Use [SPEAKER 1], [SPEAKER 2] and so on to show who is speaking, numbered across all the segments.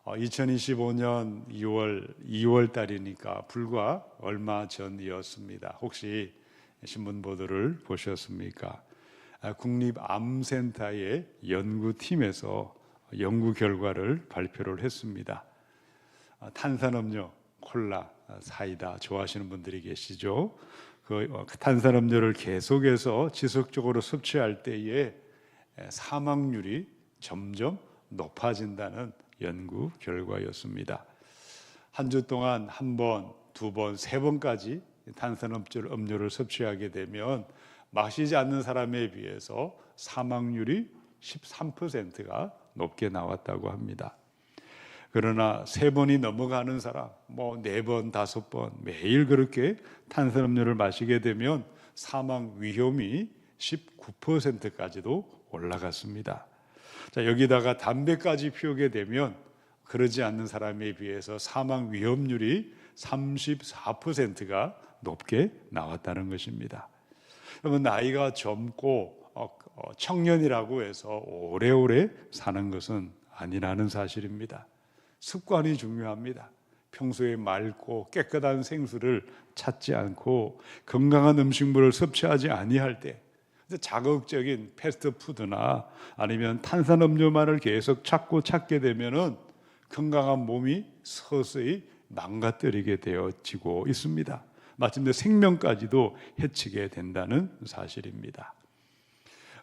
[SPEAKER 1] 2025년 2월 달이니까 불과 얼마 전이었습니다. 혹시 신문 보도를 보셨습니까? 국립암센터의 연구팀에서 연구 결과를 발표를 했습니다. 탄산음료, 콜라, 사이다 좋아하시는 분들이 계시죠? 그 탄산음료를 계속해서 지속적으로 섭취할 때에 사망률이 점점 높아진다는 연구 결과였습니다. 한 주 동안 한 번, 두 번, 세 번까지 탄산음료를 섭취하게 되면 마시지 않는 사람에 비해서 사망률이 13%가 높게 나왔다고 합니다. 그러나 세 번이 넘어가는 사람, 네 번, 다섯 번 매일 그렇게 탄산음료를 마시게 되면 사망 위험이 19%까지도 올라갔습니다. 자, 여기다가 담배까지 피우게 되면 그러지 않는 사람에 비해서 사망 위험률이 34%가 높게 나왔다는 것입니다. 여러분, 나이가 젊고 청년이라고 해서 오래오래 사는 것은 아니라는 사실입니다. 습관이 중요합니다. 평소에 맑고 깨끗한 생수를 찾지 않고 건강한 음식물을 섭취하지 아니할 때 자극적인 패스트푸드나 아니면 탄산음료만을 계속 찾게 되면은 건강한 몸이 서서히 망가뜨리게 되어지고 있습니다. 마침내 생명까지도 해치게 된다는 사실입니다.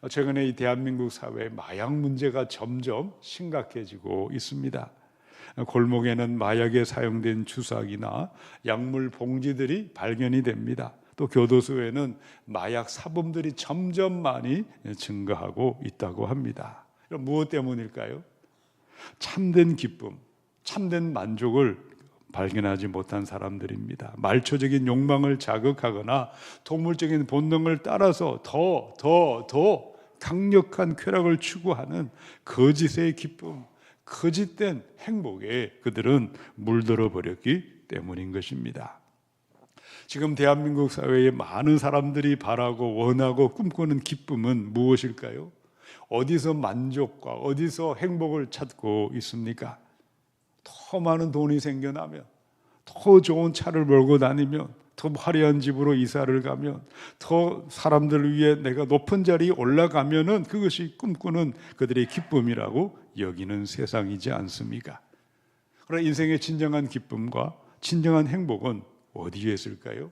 [SPEAKER 1] 최근에 이 대한민국 사회의 마약 문제가 점점 심각해지고 있습니다. 골목에는 마약에 사용된 주사기나 약물 봉지들이 발견이 됩니다. 또 교도소에는 마약 사범들이 점점 많이 증가하고 있다고 합니다. 무엇 때문일까요? 참된 기쁨, 참된 만족을 발견하지 못한 사람들입니다. 말초적인 욕망을 자극하거나 동물적인 본능을 따라서 더 강력한 쾌락을 추구하는 거짓의 기쁨, 거짓된 행복에 그들은 물들어 버렸기 때문인 것입니다. 지금 대한민국 사회에 많은 사람들이 바라고 원하고 꿈꾸는 기쁨은 무엇일까요? 어디서 만족과 어디서 행복을 찾고 있습니까? 더 많은 돈이 생겨나면, 더 좋은 차를 몰고 다니면, 더 화려한 집으로 이사를 가면, 더 사람들을 위해 내가 높은 자리에 올라가면은 그것이 꿈꾸는 그들의 기쁨이라고 여기는 세상이지 않습니까? 그러나 인생의 진정한 기쁨과 진정한 행복은 어디에 있을까요?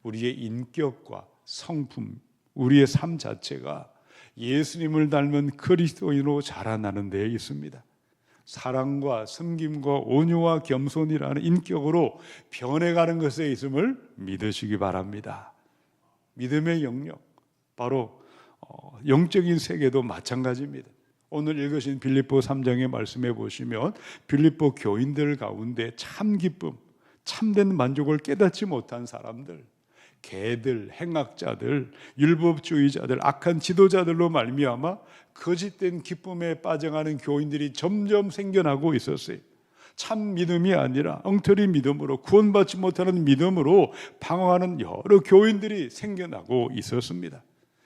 [SPEAKER 1] 우리의 인격과 성품, 우리의 삶 자체가 예수님을 닮은 그리스도인으로 자라나는 데에 있습니다. 사랑과 섬김과 온유와 겸손이라는 인격으로 변해가는 것에 있음을 믿으시기 바랍니다. 믿음의 영역, 바로 영적인 세계도 마찬가지입니다. 오늘 읽으신 빌립보 3장의 말씀해 보시면 빌립보 교인들 가운데 참 기쁨, 참된 만족을 깨닫지 못한 사람들, 개들, 행악자들, 율법주의자들, 악한 지도자들로 말미암아 거짓된 기쁨에 빠져가는 교인들이 점점 생겨나고 있었어요. 참 믿음이 아니라 엉터리 믿음으로, 구원받지 못하는 믿음으로 방황하는 여러 교인들이 생겨나고 있었습니다.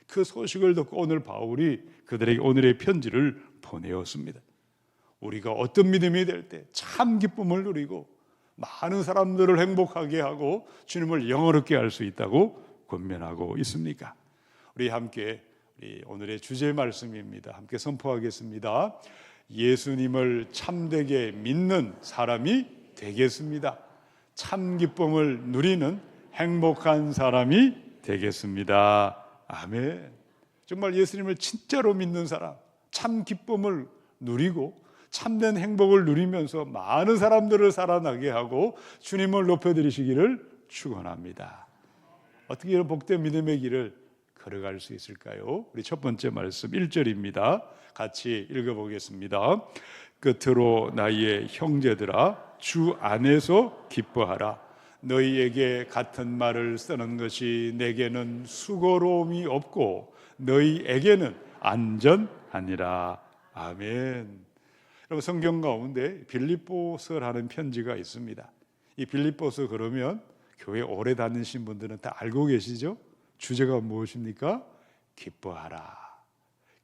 [SPEAKER 1] 그 소식을 듣고 오늘 바울이 그들에게 오늘의 편지를 보내었습니다. 우리가 어떤 믿음이 될 때 참 기쁨을 누리고 많은 사람들을 행복하게 하고 주님을 영화롭게 할 수 있다고 권면하고 있습니까? 우리 함께 오늘의 주제 말씀입니다. 함께 선포하겠습니다. 예수님을 참되게 믿는 사람이 되겠습니다. 참 기쁨을 누리는 행복한 사람이 되겠습니다. 아멘. 정말 예수님을 진짜로 믿는 사람, 참 기쁨을 누리고 참된 행복을 누리면서 많은 사람들을 살아나게 하고 주님을 높여드리시기를 축원합니다. 어떻게 이런 복된 믿음의 길을 걸어갈 수 있을까요? 우리 첫 번째 말씀 1절입니다. 같이 읽어보겠습니다. 끝으로 나의 형제들아, 주 안에서 기뻐하라. 너희에게 같은 말을 쓰는 것이 내게는 수고로움이 없고 너희에게는 안전하니라. 아멘. 여러분, 성경 가운데 빌립보서라는 편지가 있습니다. 이 빌립보서 그러면 교회 오래 다니신 분들은 다 알고 계시죠? 주제가 무엇입니까? 기뻐하라.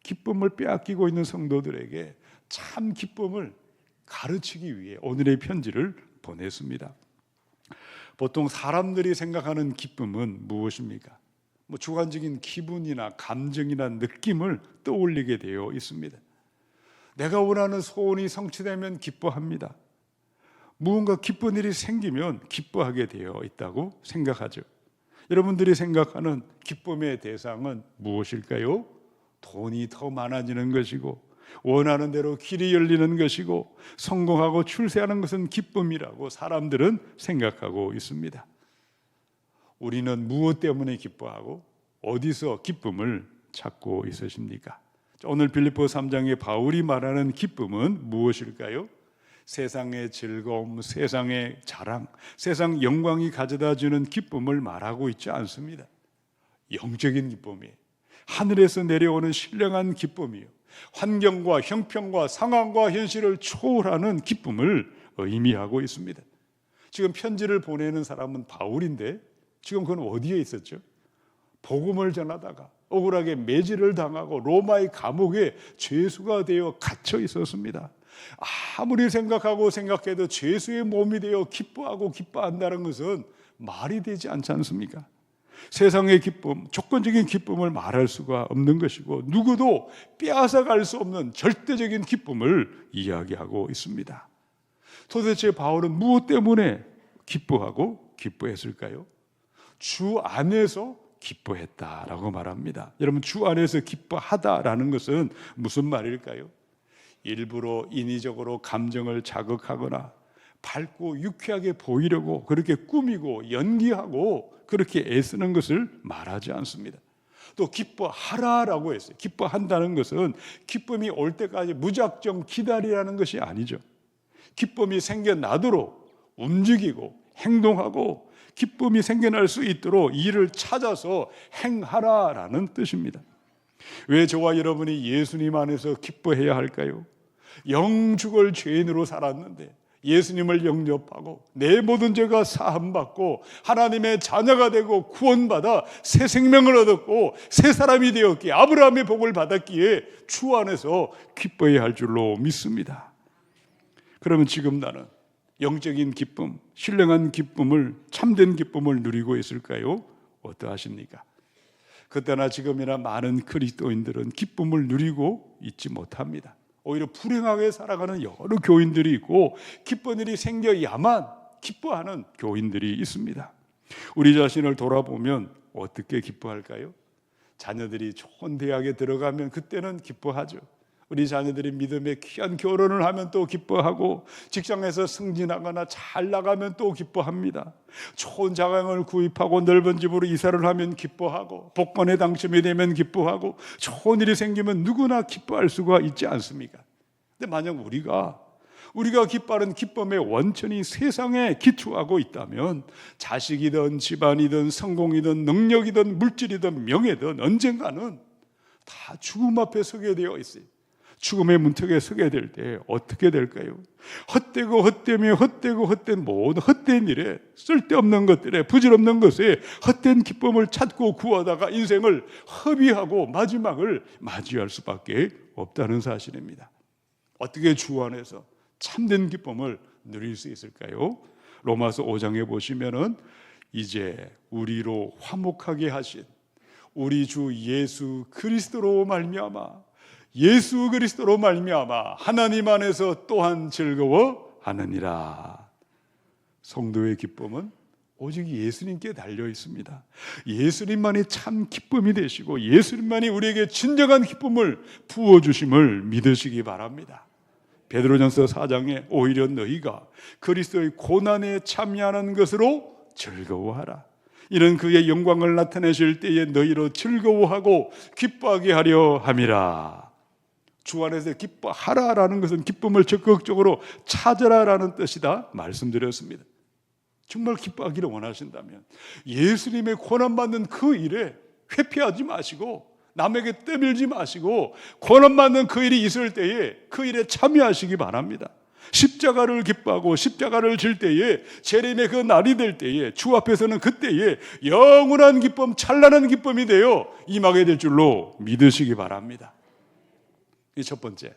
[SPEAKER 1] 기쁨을 빼앗기고 있는 성도들에게 참 기쁨을 가르치기 위해 오늘의 편지를 보냈습니다. 보통 사람들이 생각하는 기쁨은 무엇입니까? 주관적인 기분이나 감정이나 느낌을 떠올리게 되어 있습니다. 내가 원하는 소원이 성취되면 기뻐합니다. 무언가 기쁜 일이 생기면 기뻐하게 되어 있다고 생각하죠. 여러분들이 생각하는 기쁨의 대상은 무엇일까요? 돈이 더 많아지는 것이고, 원하는 대로 길이 열리는 것이고, 성공하고 출세하는 것은 기쁨이라고 사람들은 생각하고 있습니다. 우리는 무엇 때문에 기뻐하고 어디서 기쁨을 찾고 있으십니까? 오늘 빌립보 3장에 바울이 말하는 기쁨은 무엇일까요? 세상의 즐거움, 세상의 자랑, 세상 영광이 가져다주는 기쁨을 말하고 있지 않습니다. 영적인 기쁨이에요. 하늘에서 내려오는 신령한 기쁨이요, 환경과 형편과 상황과 현실을 초월하는 기쁨을 의미하고 있습니다. 지금 편지를 보내는 사람은 바울인데 지금 그건 어디에 있었죠? 복음을 전하다가 억울하게 매질을 당하고 로마의 감옥에 죄수가 되어 갇혀 있었습니다. 아무리 생각해도 죄수의 몸이 되어 기뻐하고 기뻐한다는 것은 말이 되지 않지 않습니까? 세상의 기쁨, 조건적인 기쁨을 말할 수가 없는 것이고, 누구도 빼앗아갈 수 없는 절대적인 기쁨을 이야기하고 있습니다. 도대체 바울은 무엇 때문에 기뻐하고 기뻐했을까요? 주 안에서 기뻐했다라고 말합니다. 여러분, 주 안에서 기뻐하다라는 것은 무슨 말일까요? 일부러 인위적으로 감정을 자극하거나 밝고 유쾌하게 보이려고 그렇게 꾸미고 연기하고 그렇게 애쓰는 것을 말하지 않습니다. 또 기뻐하라라고 했어요. 기뻐한다는 것은 기쁨이 올 때까지 무작정 기다리라는 것이 아니죠. 기쁨이 생겨나도록 움직이고 행동하고 기쁨이 생겨날 수 있도록 일을 찾아서 행하라라는 뜻입니다. 왜 저와 여러분이 예수님 안에서 기뻐해야 할까요? 영죽을 죄인으로 살았는데 예수님을 영접하고 내 모든 죄가 사함받고 하나님의 자녀가 되고 구원받아 새 생명을 얻었고 새 사람이 되었기에, 아브라함의 복을 받았기에 주 안에서 기뻐해야 할 줄로 믿습니다. 그러면 지금 나는 영적인 기쁨, 신령한 기쁨을, 참된 기쁨을 누리고 있을까요? 어떠하십니까? 그때나 지금이나 많은 그리스도인들은 기쁨을 누리고 있지 못합니다. 오히려 불행하게 살아가는 여러 교인들이 있고, 기쁜 일이 생겨야만 기뻐하는 교인들이 있습니다. 우리 자신을 돌아보면 어떻게 기뻐할까요? 자녀들이 좋은 대학에 들어가면 그때는 기뻐하죠. 우리 자녀들이 믿음의 귀한 결혼을 하면 또 기뻐하고, 직장에서 승진하거나 잘 나가면 또 기뻐합니다. 좋은 자강을 구입하고 넓은 집으로 이사를 하면 기뻐하고, 복권에 당첨이 되면 기뻐하고, 좋은 일이 생기면 누구나 기뻐할 수가 있지 않습니까? 근데 만약 우리가 기뻐하는 기쁨의 원천이 세상에 기초하고 있다면, 자식이든 집안이든 성공이든 능력이든 물질이든 명예든 언젠가는 다 죽음 앞에 서게 되어 있어요. 죽음의 문턱에 서게 될 때 어떻게 될까요? 헛되고 헛된 모든 헛된 일에, 쓸데없는 것들에, 부질없는 것에 헛된 기쁨을 찾고 구하다가 인생을 허비하고 마지막을 맞이할 수밖에 없다는 사실입니다. 어떻게 주 안에서 참된 기쁨을 누릴 수 있을까요? 로마서 5장에 보시면은 이제 우리로 화목하게 하신 우리 주 예수 그리스도로 말미암아, 예수 그리스도로 말미암아 하나님 안에서 또한 즐거워하느니라. 성도의 기쁨은 오직 예수님께 달려 있습니다. 예수님만이 참 기쁨이 되시고 예수님만이 우리에게 진정한 기쁨을 부어주심을 믿으시기 바랍니다. 베드로전서 4장에 오히려 너희가 그리스도의 고난에 참여하는 것으로 즐거워하라. 이는 그의 영광을 나타내실 때에 너희로 즐거워하고 기뻐하게 하려 함이라. 주 안에서 기뻐하라라는 것은 기쁨을 적극적으로 찾으라라는 뜻이다 말씀드렸습니다. 정말 기뻐하기를 원하신다면 예수님의 고난받는 그 일에 회피하지 마시고, 남에게 떠밀지 마시고, 고난받는 그 일이 있을 때에 그 일에 참여하시기 바랍니다. 십자가를 기뻐하고 십자가를 질 때에, 재림의 그 날이 될 때에, 주 앞에서는 그때에 영원한 기쁨, 찬란한 기쁨이 되어 임하게 될 줄로 믿으시기 바랍니다. 이 첫 번째,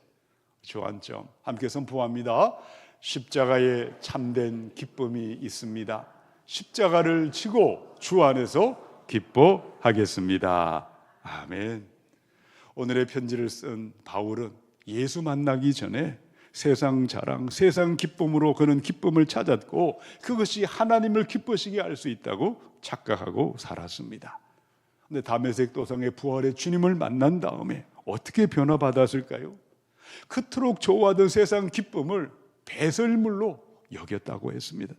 [SPEAKER 1] 주안점 함께 선포합니다. 십자가에 참된 기쁨이 있습니다. 십자가를 지고 주 안에서 기뻐하겠습니다. 아멘. 오늘의 편지를 쓴 바울은 예수 만나기 전에 세상 자랑, 세상 기쁨으로 그는 기쁨을 찾았고 그것이 하나님을 기쁘시게 할 수 있다고 착각하고 살았습니다. 근데 다메섹 도상의 부활의 주님을 만난 다음에 어떻게 변화받았을까요? 그토록 좋아하던 세상 기쁨을 배설물로 여겼다고 했습니다.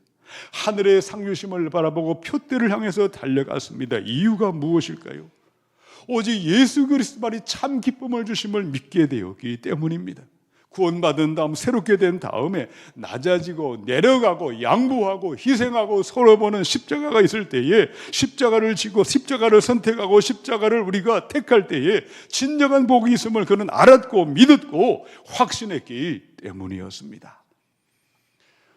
[SPEAKER 1] 하늘의 상류심을 바라보고 표대를 향해서 달려갔습니다. 이유가 무엇일까요? 오직 예수 그리스도만이 참 기쁨을 주심을 믿게 되었기 때문입니다. 구원받은 다음 새롭게 된 다음에 낮아지고 내려가고 양보하고 희생하고 서로 보는 십자가가 있을 때에 십자가를 지고 십자가를 선택하고 십자가를 우리가 택할 때에 진정한 복이 있음을 그는 알았고 믿었고 확신했기 때문이었습니다.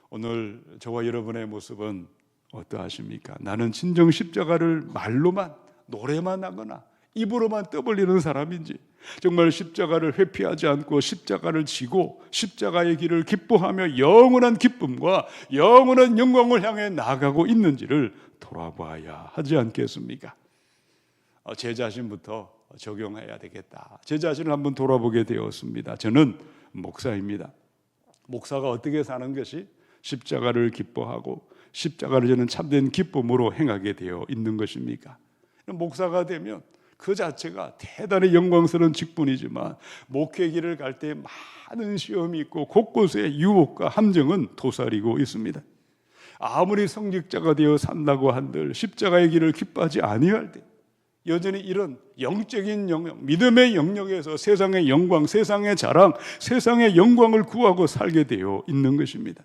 [SPEAKER 1] 오늘 저와 여러분의 모습은 어떠하십니까? 나는 진정 십자가를 말로만 노래만 하거나 입으로만 떠벌리는 사람인지 정말 십자가를 회피하지 않고 십자가를 지고 십자가의 길을 기뻐하며 영원한 기쁨과 영원한 영광을 향해 나아가고 있는지를 돌아봐야 하지 않겠습니까? 제 자신부터 적용해야 되겠다. 제 자신을 한번 돌아보게 되었습니다. 저는 목사입니다. 목사가 어떻게 사는 것이 십자가를 기뻐하고 십자가를 저는 참된 기쁨으로 행하게 되어 있는 것입니까? 목사가 되면 그 자체가 대단히 영광스러운 직분이지만 목회 길을 갈 때 많은 시험이 있고 곳곳에 유혹과 함정은 도사리고 있습니다. 아무리 성직자가 되어 산다고 한들 십자가의 길을 기뻐하지 아니할 때 여전히 이런 영적인 영역, 믿음의 영역에서 세상의 영광, 세상의 자랑, 세상의 영광을 구하고 살게 되어 있는 것입니다.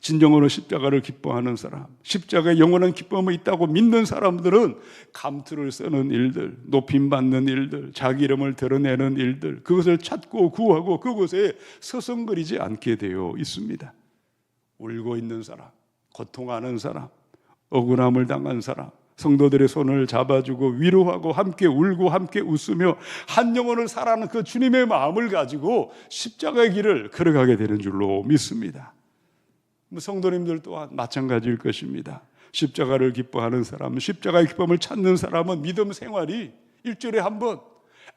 [SPEAKER 1] 진정으로 십자가를 기뻐하는 사람, 십자가에 영원한 기쁨이 있다고 믿는 사람들은 감투를 쓰는 일들, 높임받는 일들, 자기 이름을 드러내는 일들, 그것을 찾고 구하고 그곳에 서성거리지 않게 되어 있습니다. 울고 있는 사람, 고통하는 사람, 억울함을 당한 사람, 성도들의 손을 잡아주고 위로하고 함께 울고 함께 웃으며 한 영혼을 사랑하는 그 주님의 마음을 가지고 십자가의 길을 걸어가게 되는 줄로 믿습니다. 성도님들 또한 마찬가지일 것입니다. 십자가를 기뻐하는 사람, 십자가의 기쁨을 찾는 사람은 믿음 생활이 일주일에 한 번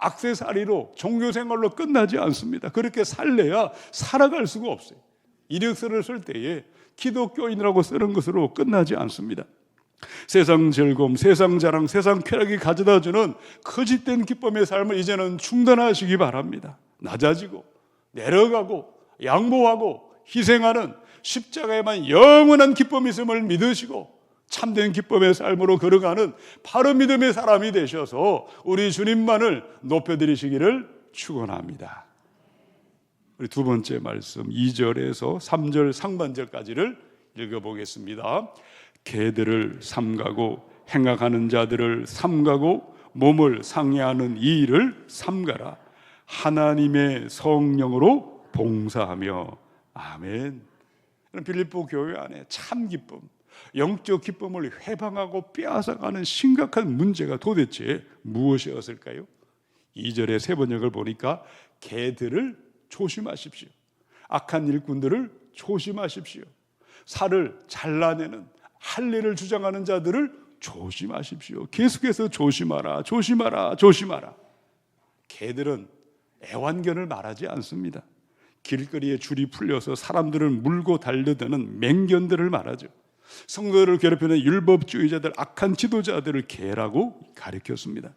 [SPEAKER 1] 액세서리로 종교생활로 끝나지 않습니다. 그렇게 살래야 살아갈 수가 없어요. 이력서를 쓸 때에 기독교인이라고 쓰는 것으로 끝나지 않습니다. 세상 즐거움, 세상 자랑, 세상 쾌락이 가져다주는 거짓된 기쁨의 삶을 이제는 중단하시기 바랍니다. 낮아지고 내려가고 양보하고 희생하는 십자가에만 영원한 기쁨이 있음을 믿으시고 참된 기쁨의 삶으로 걸어가는 바로 믿음의 사람이 되셔서 우리 주님만을 높여드리시기를 축원합니다. 우리 두 번째 말씀 2절에서 3절 상반절까지를 읽어보겠습니다. 개들을 삼가고 행악하는 자들을 삼가고 몸을 상해하는 이 일을 삼가라. 하나님의 성령으로 봉사하며. 아멘. 빌립보 교회 안에 참 기쁨, 영적 기쁨을 회방하고 빼앗아가는 심각한 문제가 도대체 무엇이었을까요? 2절의 세 번역을 보니까 개들을 조심하십시오. 악한 일꾼들을 조심하십시오. 살을 잘라내는 할례를 주장하는 자들을 조심하십시오. 계속해서 조심하라, 조심하라, 조심하라. 개들은 애완견을 말하지 않습니다. 길거리에 줄이 풀려서 사람들을 물고 달려드는 맹견들을 말하죠. 성도들을 괴롭히는 율법주의자들, 악한 지도자들을 개라고 가리켰습니다.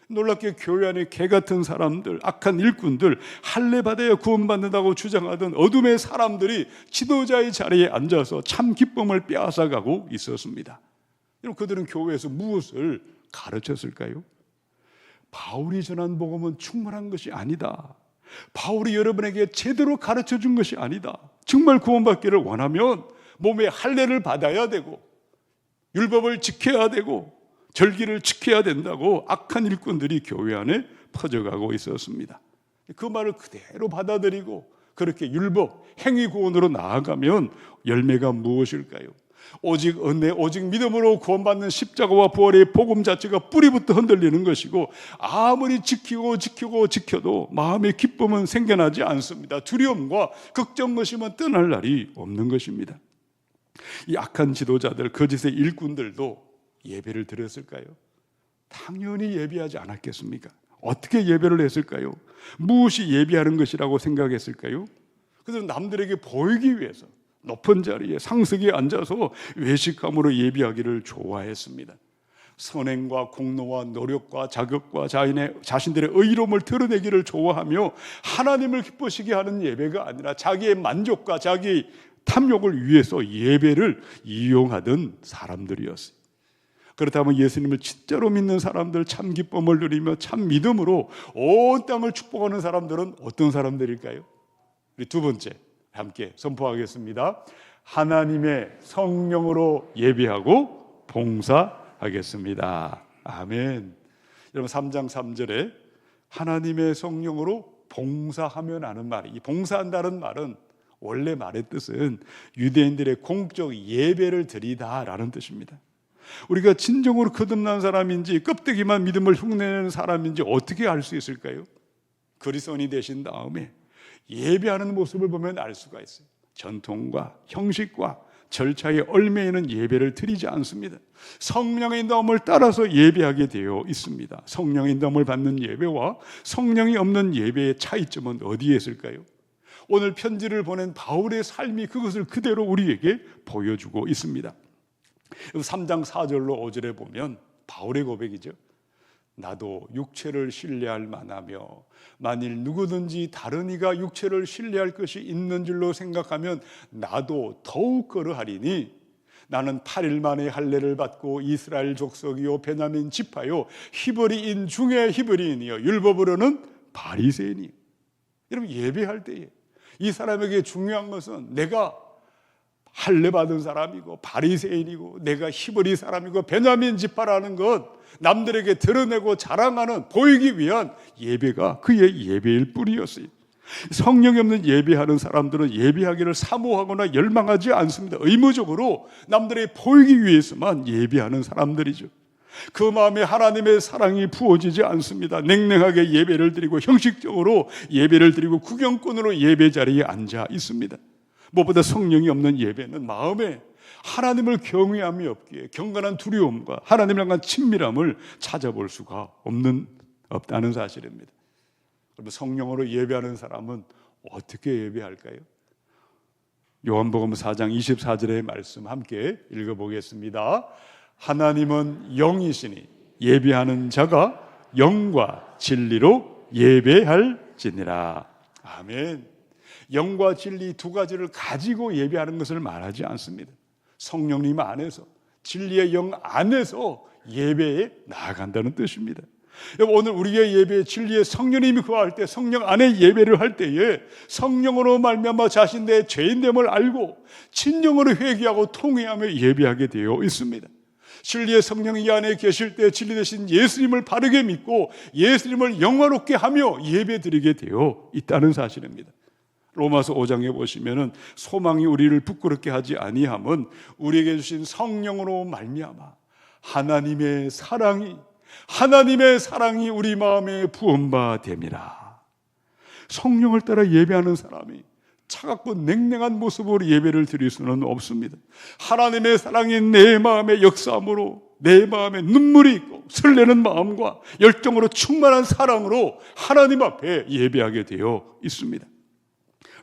[SPEAKER 1] 놀랍게 교회 안에 개 같은 사람들, 악한 일꾼들, 할례 받아야 구원받는다고 주장하던 어둠의 사람들이 지도자의 자리에 앉아서 참 기쁨을 빼앗아가고 있었습니다. 그들은 교회에서 무엇을 가르쳤을까요? 바울이 전한 복음은 충분한 것이 아니다. 바울이 여러분에게 제대로 가르쳐 준 것이 아니다. 정말 구원받기를 원하면 몸에 할례를 받아야 되고 율법을 지켜야 되고 절기를 지켜야 된다고 악한 일꾼들이 교회 안에 퍼져가고 있었습니다. 그 말을 그대로 받아들이고 그렇게 율법, 행위 구원으로 나아가면 열매가 무엇일까요? 오직 은혜, 오직 믿음으로 구원받는 십자가와 부활의 복음 자체가 뿌리부터 흔들리는 것이고, 아무리 지켜도 마음의 기쁨은 생겨나지 않습니다. 두려움과 걱정거심은 떠날 날이 없는 것입니다. 이 악한 지도자들, 거짓의 일꾼들도 예배를 드렸을까요? 당연히 예배하지 않았겠습니까? 어떻게 예배를 했을까요? 무엇이 예배하는 것이라고 생각했을까요? 그래서 남들에게 보이기 위해서 높은 자리에 상석에 앉아서 외식함으로 예배하기를 좋아했습니다. 선행과 공로와 노력과 자격과 자신들의 의로움을 드러내기를 좋아하며 하나님을 기쁘시게 하는 예배가 아니라 자기의 만족과 자기의 탐욕을 위해서 예배를 이용하던 사람들이었어요. 그렇다면 예수님을 진짜로 믿는 사람들, 참 기쁨을 누리며 참 믿음으로 온 땅을 축복하는 사람들은 어떤 사람들일까요? 우리 두 번째 함께 선포하겠습니다. 하나님의 성령으로 예배하고 봉사하겠습니다. 아멘. 여러분 3장 3절에 하나님의 성령으로 봉사하면 하는 말이, 이 봉사한다는 말은 원래 말의 뜻은 유대인들의 공적 예배를 드리다라는 뜻입니다. 우리가 진정으로 거듭난 사람인지 껍데기만 믿음을 흉내내는 사람인지 어떻게 알 수 있을까요? 그리스도인이 되신 다음에 예배하는 모습을 보면 알 수가 있어요. 전통과 형식과 절차에 얽매이는 예배를 드리지 않습니다. 성령의 인도함을 따라서 예배하게 되어 있습니다. 성령의 인도함을 받는 예배와 성령이 없는 예배의 차이점은 어디에 있을까요? 오늘 편지를 보낸 바울의 삶이 그것을 그대로 우리에게 보여주고 있습니다. 3장 4절로 5절에 보면 바울의 고백이죠. 나도 육체를 신뢰할 만하며 만일 누구든지 다른 이가 육체를 신뢰할 것이 있는 줄로 생각하면 나도 더욱 그러하리니 나는 8일 만에 할례를 받고 이스라엘 족속이요 베냐민 지파요 히브리인 중에 히브리인이요 율법으로는 바리새인이요. 여러분 예배할 때에 이 사람에게 중요한 것은 내가 할례 받은 사람이고 바리새인이고 내가 히브리 사람이고 베냐민 지파라는 것 남들에게 드러내고 자랑하는 보이기 위한 예배가 그의 예배일 뿐이었어요. 성령이 없는 예배하는 사람들은 예배하기를 사모하거나 열망하지 않습니다. 의무적으로 남들에게 보이기 위해서만 예배하는 사람들이죠. 그 마음에 하나님의 사랑이 부어지지 않습니다. 냉랭하게 예배를 드리고 형식적으로 예배를 드리고 구경꾼으로 예배 자리에 앉아 있습니다. 무엇보다 성령이 없는 예배는 마음에 하나님을 경외함이 없기에 경건한 두려움과 하나님을 향한 친밀함을 찾아볼 수가 없다는 사실입니다. 그러면 성령으로 예배하는 사람은 어떻게 예배할까요? 요한복음 4장 24절의 말씀 함께 읽어보겠습니다. 하나님은 영이시니 예배하는 자가 영과 진리로 예배할지니라. 아멘. 영과 진리 두 가지를 가지고 예배하는 것을 말하지 않습니다. 성령님 안에서, 진리의 영 안에서 예배에 나아간다는 뜻입니다. 오늘 우리의 예배에 진리의 성령님이 거할 때, 성령 안에 예배를 할 때에 성령으로 말미암아 자신의 죄인됨을 알고 진정으로 회개하고 통회하며 예배하게 되어 있습니다. 진리의 성령이 이 안에 계실 때 진리 대신 예수님을 바르게 믿고 예수님을 영화롭게 하며 예배드리게 되어 있다는 사실입니다. 로마서 5장에 보시면은 소망이 우리를 부끄럽게 하지 아니함은 우리에게 주신 성령으로 말미암아 하나님의 사랑이 우리 마음에 부음바 됨이라. 성령을 따라 예배하는 사람이 차갑고 냉랭한 모습으로 예배를 드릴 수는 없습니다. 하나님의 사랑이 내 마음에 역사함으로 내 마음에 눈물이 있고 설레는 마음과 열정으로 충만한 사랑으로 하나님 앞에 예배하게 되어 있습니다.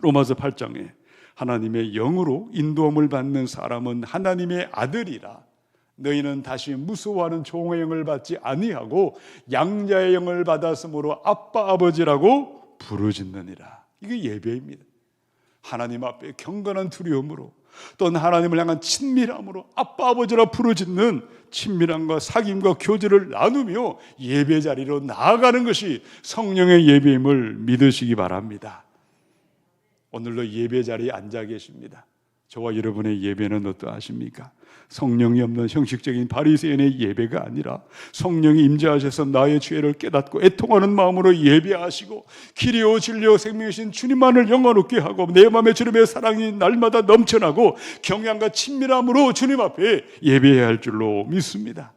[SPEAKER 1] 로마서 8장에 하나님의 영으로 인도함을 받는 사람은 하나님의 아들이라. 너희는 다시 무서워하는 종의 영을 받지 아니하고 양자의 영을 받았으므로 아빠 아버지라고 부르짖느니라. 이게 예배입니다. 하나님 앞에 경건한 두려움으로 또는 하나님을 향한 친밀함으로 아빠 아버지라 부르짖는 친밀함과 사귐과 교제를 나누며 예배 자리로 나아가는 것이 성령의 예배임을 믿으시기 바랍니다. 오늘도 예배 자리에 앉아 계십니다. 저와 여러분의 예배는 어떠하십니까? 성령이 없는 형식적인 바리새인의 예배가 아니라 성령이 임재하셔서 나의 죄를 깨닫고 애통하는 마음으로 예배하시고 길이요 진리요 생명이신 주님만을 영원롭게 하고 내 마음에 주님의 사랑이 날마다 넘쳐나고 경향과 친밀함으로 주님 앞에 예배해야 할 줄로 믿습니다.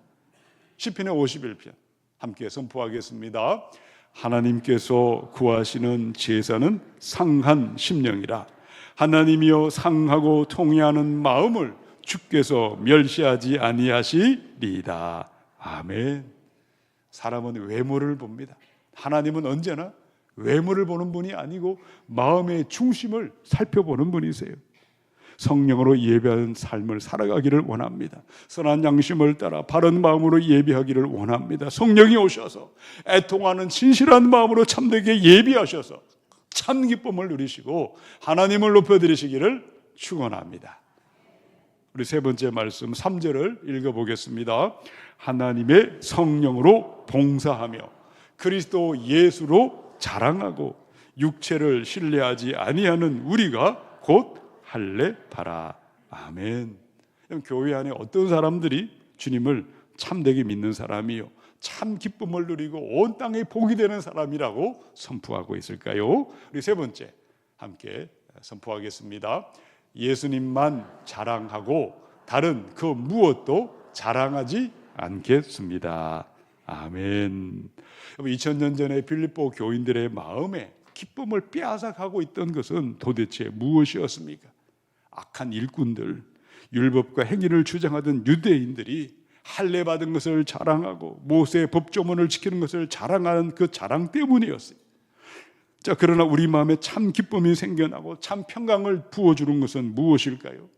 [SPEAKER 1] 시편의 51편 함께 선포하겠습니다. 하나님께서 구하시는 제사는 상한 심령이라. 하나님이여 상하고 통회하는 마음을 주께서 멸시하지 아니하시리이다. 아멘. 사람은 외모를 봅니다. 하나님은 언제나 외모를 보는 분이 아니고 마음의 중심을 살펴보는 분이세요. 성령으로 예배하는 삶을 살아가기를 원합니다. 선한 양심을 따라 바른 마음으로 예배하기를 원합니다. 성령이 오셔서 애통하는 진실한 마음으로 참되게 예배하셔서 참 기쁨을 누리시고 하나님을 높여드리시기를 축원합니다. 우리 세 번째 말씀 3절을 읽어보겠습니다. 하나님의 성령으로 봉사하며 그리스도 예수로 자랑하고 육체를 신뢰하지 아니하는 우리가 곧 할례바라. 아멘. 교회 안에 어떤 사람들이 주님을 참되게 믿는 사람이요 참 기쁨을 누리고 온 땅에 복이 되는 사람이라고 선포하고 있을까요? 우리 세 번째 함께 선포하겠습니다. 예수님만 자랑하고 다른 그 무엇도 자랑하지 않겠습니다. 아멘. 2000년 전에 빌립보 교인들의 마음에 기쁨을 빼앗아가고 있던 것은 도대체 무엇이었습니까? 악한 일꾼들, 율법과 행위를 주장하던 유대인들이 할례 받은 것을 자랑하고 모세의 법조문을 지키는 것을 자랑하는 그 자랑 때문이었어요. 자, 그러나 우리 마음에 참 기쁨이 생겨나고 참 평강을 부어주는 것은 무엇일까요?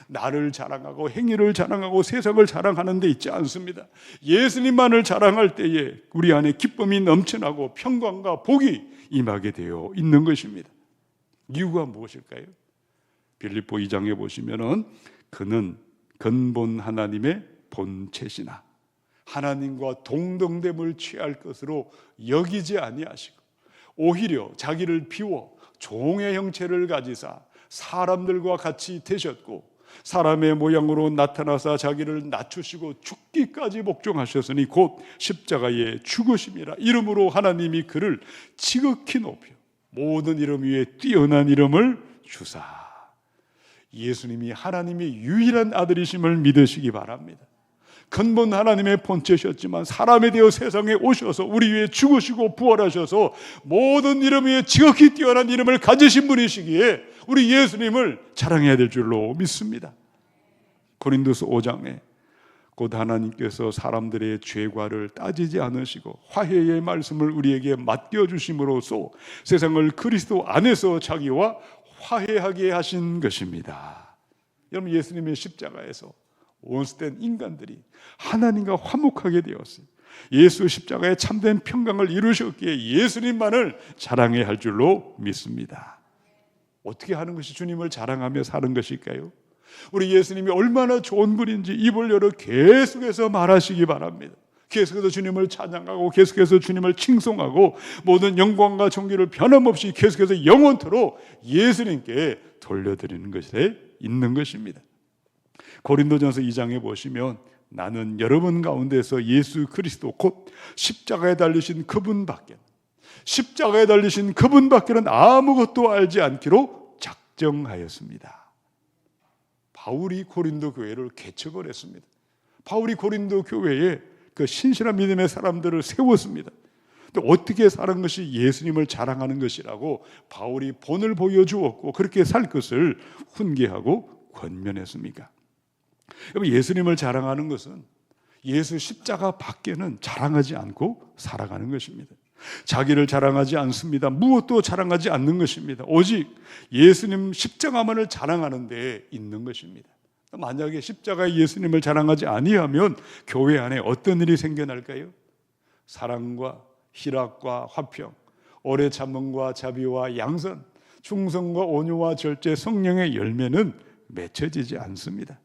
[SPEAKER 1] 나를 자랑하고 행위를 자랑하고 세상을 자랑하는 데 있지 않습니다. 예수님만을 자랑할 때에 우리 안에 기쁨이 넘쳐나고 평강과 복이 임하게 되어 있는 것입니다. 이유가 무엇일까요? 빌립보 2장에 보시면은 그는 근본 하나님의 본체시나 하나님과 동등됨을 취할 것으로 여기지 아니하시고 오히려 자기를 비워 종의 형체를 가지사 사람들과 같이 되셨고 사람의 모양으로 나타나사 자기를 낮추시고 죽기까지 복종하셨으니 곧 십자가에 죽으심이라. 이름으로 하나님이 그를 지극히 높여 모든 이름 위에 뛰어난 이름을 주사. 예수님이 하나님의 유일한 아들이심을 믿으시기 바랍니다. 근본 하나님의 본체셨지만 사람이 되어 세상에 오셔서 우리 위해 죽으시고 부활하셔서 모든 이름 위에 지극히 뛰어난 이름을 가지신 분이시기에 우리 예수님을 자랑해야 될 줄로 믿습니다. 고린도서 5장에 곧 하나님께서 사람들의 죄과를 따지지 않으시고 화해의 말씀을 우리에게 맡겨주심으로써 세상을 그리스도 안에서 자기와 화해하게 하신 것입니다. 여러분, 예수님의 십자가에서 원수된 인간들이 하나님과 화목하게 되었어요. 예수 십자가에 참된 평강을 이루셨기에 예수님만을 자랑해야 할 줄로 믿습니다. 어떻게 하는 것이 주님을 자랑하며 사는 것일까요? 우리 예수님이 얼마나 좋은 분인지 입을 열어 계속해서 말하시기 바랍니다. 계속해서 주님을 찬양하고 계속해서 주님을 칭송하고 모든 영광과 존귀를 변함없이 계속해서 영원토록 예수님께 돌려드리는 것에 있는 것입니다. 고린도전서 2장에 보시면 나는 여러분 가운데서 예수 그리스도 곧 십자가에 달리신 그분밖에 십자가에 달리신 그분밖에는 아무것도 알지 않기로 작정하였습니다. 바울이 고린도 교회를 개척을 했습니다. 바울이 고린도 교회에 그 신실한 믿음의 사람들을 세웠습니다. 근데 어떻게 사는 것이 예수님을 자랑하는 것이라고 바울이 본을 보여주었고 그렇게 살 것을 훈계하고 권면했습니까? 여러분, 예수님을 자랑하는 것은 예수 십자가 밖에는 자랑하지 않고 살아가는 것입니다. 자기를 자랑하지 않습니다. 무엇도 자랑하지 않는 것입니다. 오직 예수님 십자가만을 자랑하는 데 있는 것입니다. 만약에 십자가의 예수님을 자랑하지 아니하면 교회 안에 어떤 일이 생겨날까요? 사랑과 희락과 화평, 오래 참음과 자비와 양선, 충성과 온유와 절제, 성령의 열매는 맺혀지지 않습니다.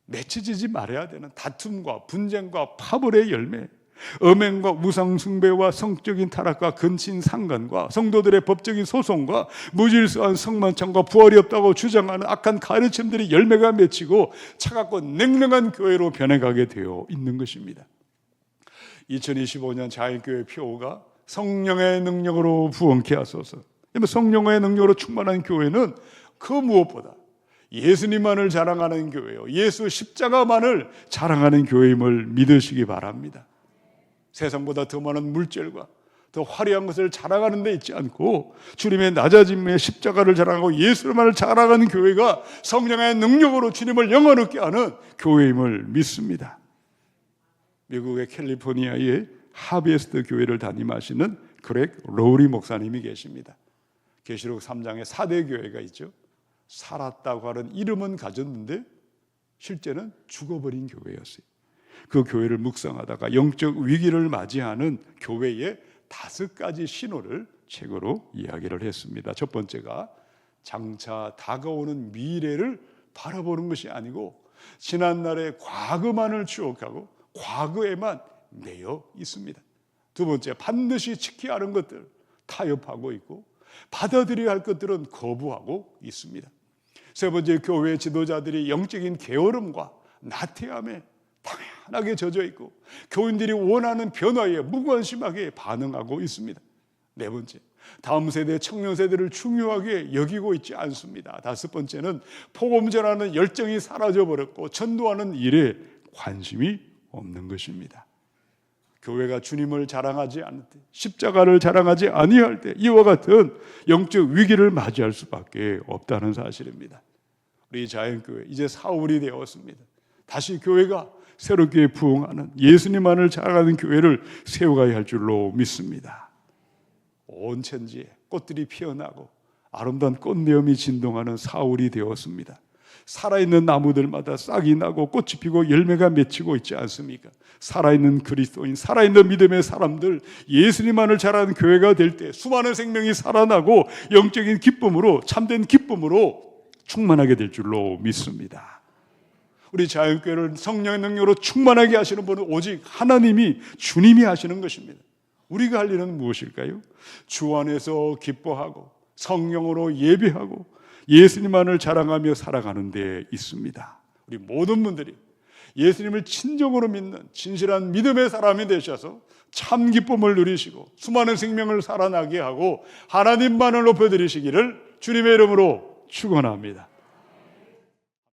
[SPEAKER 1] 맺혀지지 말아야 되는 다툼과 분쟁과 파벌의 열매, 음행과 우상숭배와 성적인 타락과 근친상간과 성도들의 법적인 소송과 무질서한 성만찬과 부활이 없다고 주장하는 악한 가르침들이 열매가 맺히고 차갑고 냉랭한 교회로 변해가게 되어 있는 것입니다. 2025년 자연교회 표어가 성령의 능력으로 부흥케 하소서. 성령의 능력으로 충만한 교회는 그 무엇보다 예수님만을 자랑하는 교회요, 예수 십자가만을 자랑하는 교회임을 믿으시기 바랍니다. 세상보다 더 많은 물질과 더 화려한 것을 자랑하는 데 있지 않고 주님의 낮아짐의 십자가를 자랑하고 예수만을 자랑하는 교회가 성령의 능력으로 주님을 영원 얻게 하는 교회임을 믿습니다. 미국의 캘리포니아의 하베스트 교회를 담임하시는 그렉 로우리 목사님이 계십니다. 계시록 3장에 4대 교회가 있죠. 살았다고 하는 이름은 가졌는데 실제는 죽어버린 교회였어요. 그 교회를 묵상하다가 영적 위기를 맞이하는 교회의 5가지 신호를 책으로 이야기를 했습니다. 첫 번째가 장차 다가오는 미래를 바라보는 것이 아니고 지난날의 과거만을 추억하고 과거에만 매여 있습니다. 두 번째, 반드시 지켜야 하는 것들 타협하고 있고 받아들여야 할 것들은 거부하고 있습니다. 세 번째, 교회 지도자들이 영적인 게으름과 나태함에 당연하게 젖어 있고 교인들이 원하는 변화에 무관심하게 반응하고 있습니다. 네 번째, 다음 세대 청년 세대를 중요하게 여기고 있지 않습니다. 다섯 번째는 복음 전하는 열정이 사라져버렸고 전도하는 일에 관심이 없는 것입니다. 교회가 주님을 자랑하지 않을 때, 십자가를 자랑하지 아니할 때 이와 같은 영적 위기를 맞이할 수밖에 없다는 사실입니다. 우리 자연교회 이제 사울이 되었습니다. 다시 교회가 새롭게 부흥하는 예수님만을 자랑하는 교회를 세워가야 할 줄로 믿습니다. 온 천지에 꽃들이 피어나고 아름다운 꽃내음이 진동하는 사울이 되었습니다. 살아있는 나무들마다 싹이 나고 꽃이 피고 열매가 맺히고 있지 않습니까? 살아있는 그리스도인, 살아있는 믿음의 사람들, 예수님만을 자랑하는 교회가 될 때 수많은 생명이 살아나고 영적인 기쁨으로, 참된 기쁨으로 충만하게 될 줄로 믿습니다. 우리 자연교회를 성령의 능력으로 충만하게 하시는 분은 오직 하나님이, 주님이 하시는 것입니다. 우리가 할 일은 무엇일까요? 주 안에서 기뻐하고 성령으로 예배하고 예수님만을 자랑하며 살아가는 데 있습니다. 우리 모든 분들이 예수님을 진정으로 믿는 진실한 믿음의 사람이 되셔서 참 기쁨을 누리시고 수많은 생명을 살아나게 하고 하나님만을 높여드리시기를 주님의 이름으로 축원합니다.